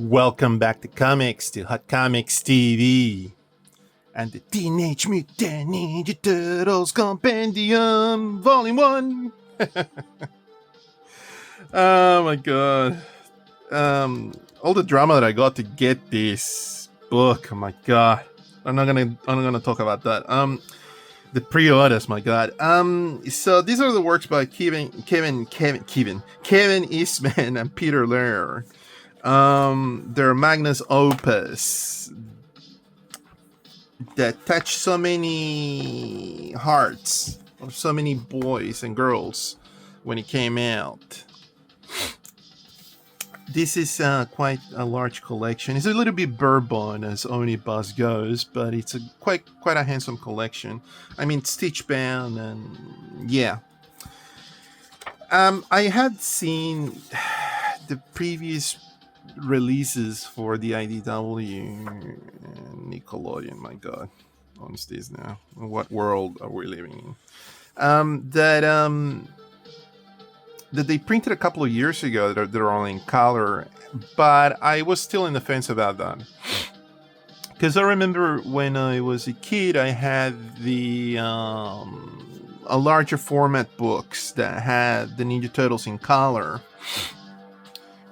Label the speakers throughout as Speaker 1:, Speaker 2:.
Speaker 1: Welcome back to Comics, to Hot Comics TV, and the Teenage Mutant Ninja Turtles Compendium, Volume 1. Oh my god. All the drama that I got to get this book, oh my god. I'm not gonna talk about that. The pre-orders, my god. So these are the works by Kevin Eastman and Peter Lair. Their magnus opus that touched so many hearts of so many boys and girls when it came out. This is quite a large collection. It's a little bit bourbon as omnibus goes, but it's a quite a handsome collection. I mean, stitch bound, and yeah. I had seen the previous releases for the IDW and Nickelodeon. My god, honest days now. What world are we living in? That they printed a couple of years ago that are only in color, but I was still in the fence about that. Because I remember when I was a kid, I had the a larger format books that had the Ninja Turtles in color.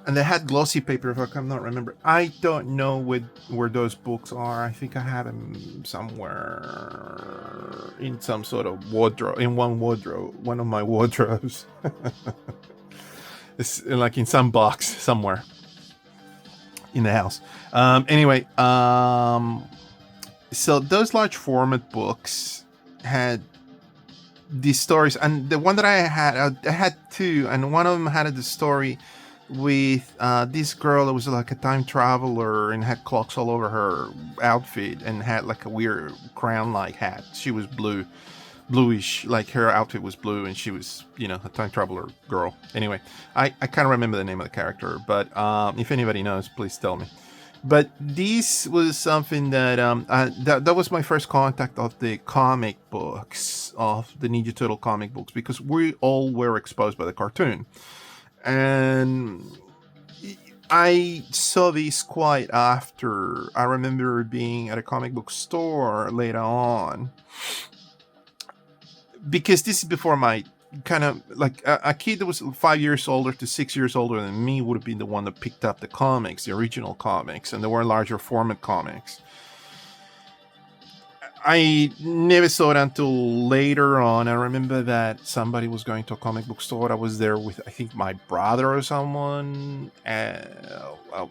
Speaker 1: And they had glossy paper, if I cannot remember. I don't know where those books are. I think I have them somewhere in some sort of wardrobe, in one of my wardrobes. It's like in some box somewhere in the house. Anyway, so those large format books had these stories, and the one that I had two, and one of them had the story with this girl that was like a time traveler and had clocks all over her outfit and had like a weird crown-like hat. She was bluish, like her outfit was blue, and she was, a time traveler girl. Anyway, I can't remember the name of the character, but if anybody knows, please tell me. But this was something that that was my first contact of the comic books, of the Ninja Turtle comic books, because we all were exposed by the cartoon. And I saw these quite after. I remember being at a comic book store later on, because this is before my kind of like a kid that was 5 years older to 6 years older than me would have been the one that picked up the comics, the original comics, and there were larger format comics. I never saw it until later on. I remember that somebody was going to a comic book store. I was there with, I think, my brother or someone. I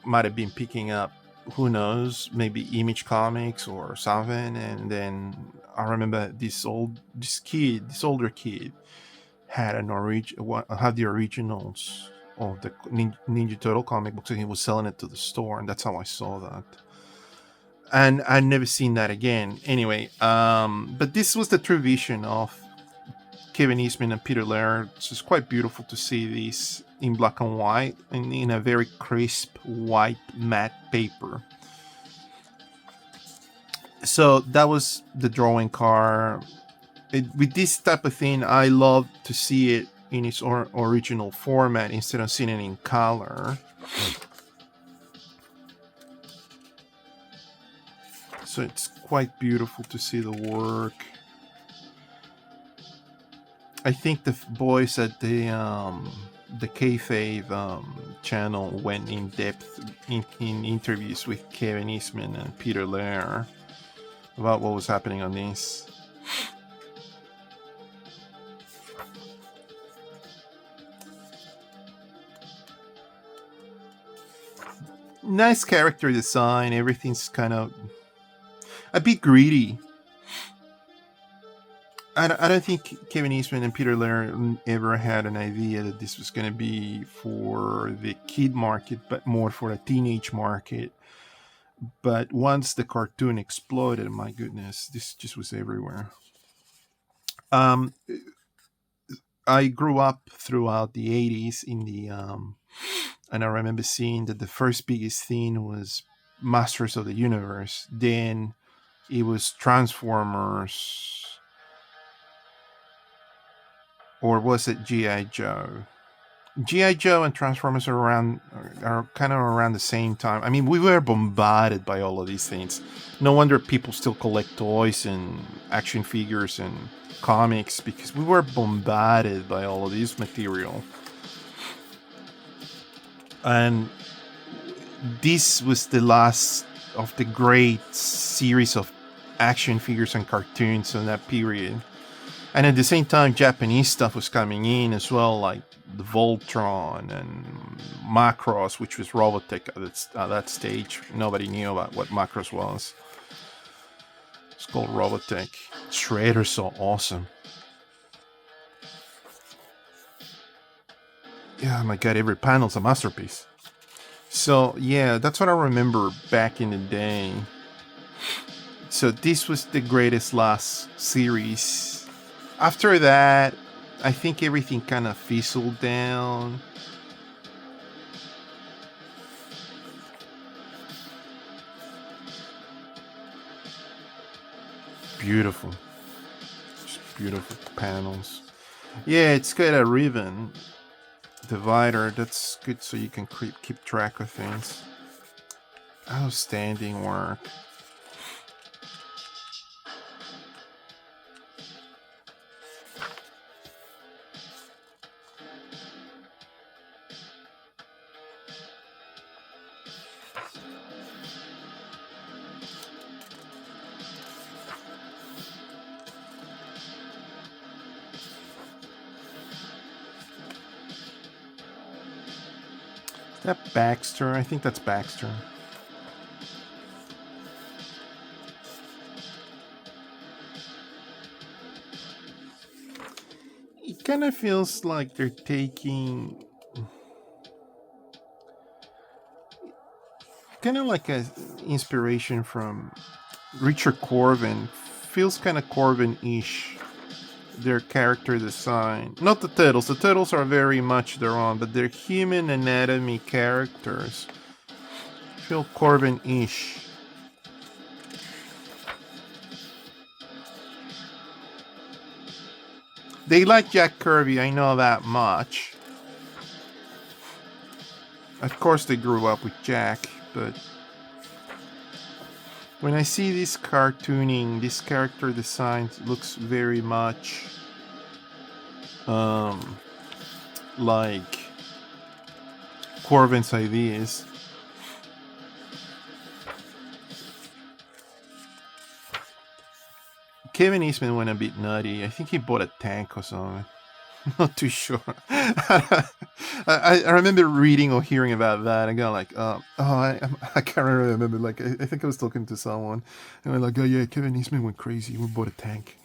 Speaker 1: might have been picking up, who knows, maybe Image Comics or something. And then I remember this older kid had had the originals of the Ninja Turtle comic books, and he was selling it to the store, and that's how I saw that. And I'd never seen that again. Anyway, but this was the true vision of Kevin Eastman and Peter Lair. It's just quite beautiful to see these in black and white and in a very crisp white matte paper. So that was the drawing card. With this type of thing, I love to see it in its original format instead of seeing it in color. So it's quite beautiful to see the work. I think the boys at the Kayfabe channel went in depth in interviews with Kevin Eastman and Peter Lair about what was happening on this. Nice character design. Everything's kind of a bit greedy. I don't think Kevin Eastman and Peter Lair ever had an idea that this was going to be for the kid market, but more for a teenage market. But once the cartoon exploded, my goodness, this just was everywhere. I grew up throughout the 80s in the and I remember seeing that the first biggest thing was Masters of the Universe. Then it was Transformers, or was it G.I. Joe? GI Joe and Transformers are kind of around the same time. I mean, we were bombarded by all of these things. No wonder people still collect toys and action figures and comics, because we were bombarded by all of this material. And this was the last of the great series of action figures and cartoons in that period. And at the same time, Japanese stuff was coming in as well, like the Voltron and Macross, which was Robotech at that stage. Nobody knew about what Macross was. It's called Robotech. Shredder's so awesome. Yeah, my god, every panel's a masterpiece. So yeah, that's what I remember back in the day. So this was the greatest last series. After that, I think everything kind of fizzled down. Beautiful. Just beautiful panels. Yeah, it's got a ribbon divider. That's good so you can keep track of things. Outstanding work. Is that Baxter? I think that's Baxter. It kind of feels like they're taking kind of like a inspiration from Richard Corben. Feels kind of Corben-ish. Their character design. Not the Turtles. The Turtles are very much their own, but they're human anatomy characters. Feel Corben-ish. They like Jack Kirby, I know that much. Of course they grew up with Jack, but when I see this cartooning, this character design looks very much like Corben's ideas. Kevin Eastman went a bit nutty. I think he bought a tank or something. Not too sure. I remember reading or hearing about that and going like, I can't remember. Like, I think I was talking to someone and we're like, oh yeah, Kevin Eastman went crazy. We bought a tank.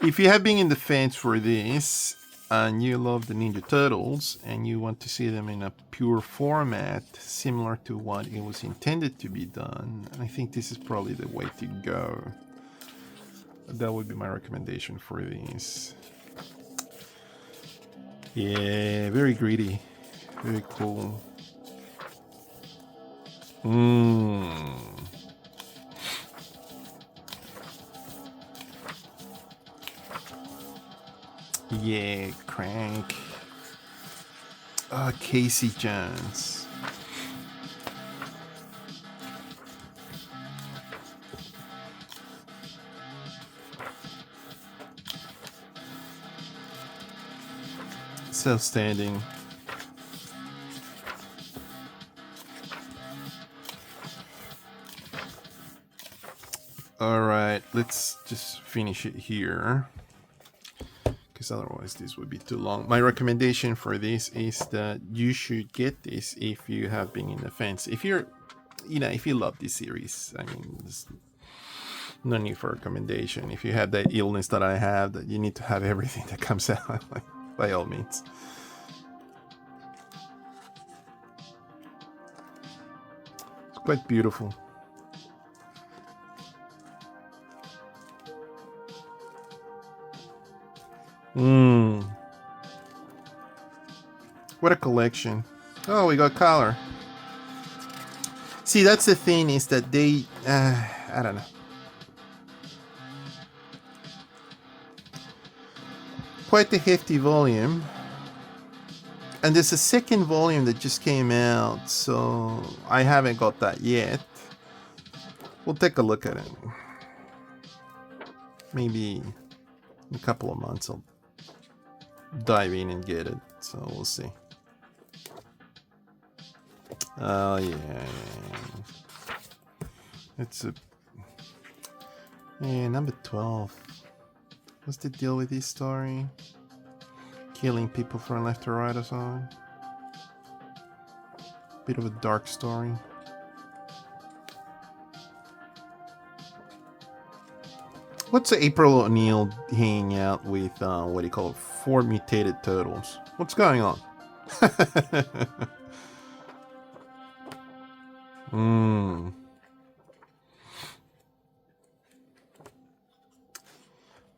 Speaker 1: If you have been in the fence for this and you love the Ninja Turtles and you want to see them in a pure format similar to what it was intended to be done, I think this is probably the way to go. That would be my recommendation for these. Yeah, very greedy. Very cool. Yeah, Crank. Casey Jones. It's outstanding. Alright, let's just finish it here, because otherwise this would be too long. My recommendation for this is that you should get this if you have been in the fence. If you're, if you love this series, I mean, there's no need for recommendation. If you have that illness that I have, that you need to have everything that comes out, by all means. It's quite beautiful. What a collection. Oh, we got color. See, that's the thing, is that they, I don't know. quite a hefty volume. And there's a second volume that just came out, so I haven't got that yet. We'll take a look at it. Maybe in a couple of months I'll dive in and get it, so we'll see. Oh yeah. It's a... Yeah, number 12. What's the deal with this story? Killing people from left to right or something? Bit of a dark story. What's April O'Neil hanging out with, what do you call it, 4 mutated turtles? What's going on?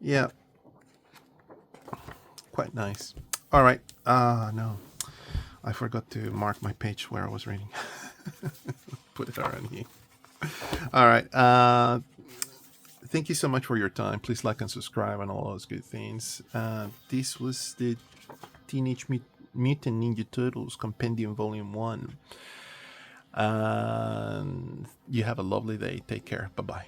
Speaker 1: Yeah. Quite nice. All right. No. I forgot to mark my page where I was reading. Put it around here. All right. Thank you so much for your time. Please like and subscribe and all those good things. This was the Teenage Mutant Ninja Turtles Compendium Volume 1. You have a lovely day. Take care. Bye-bye.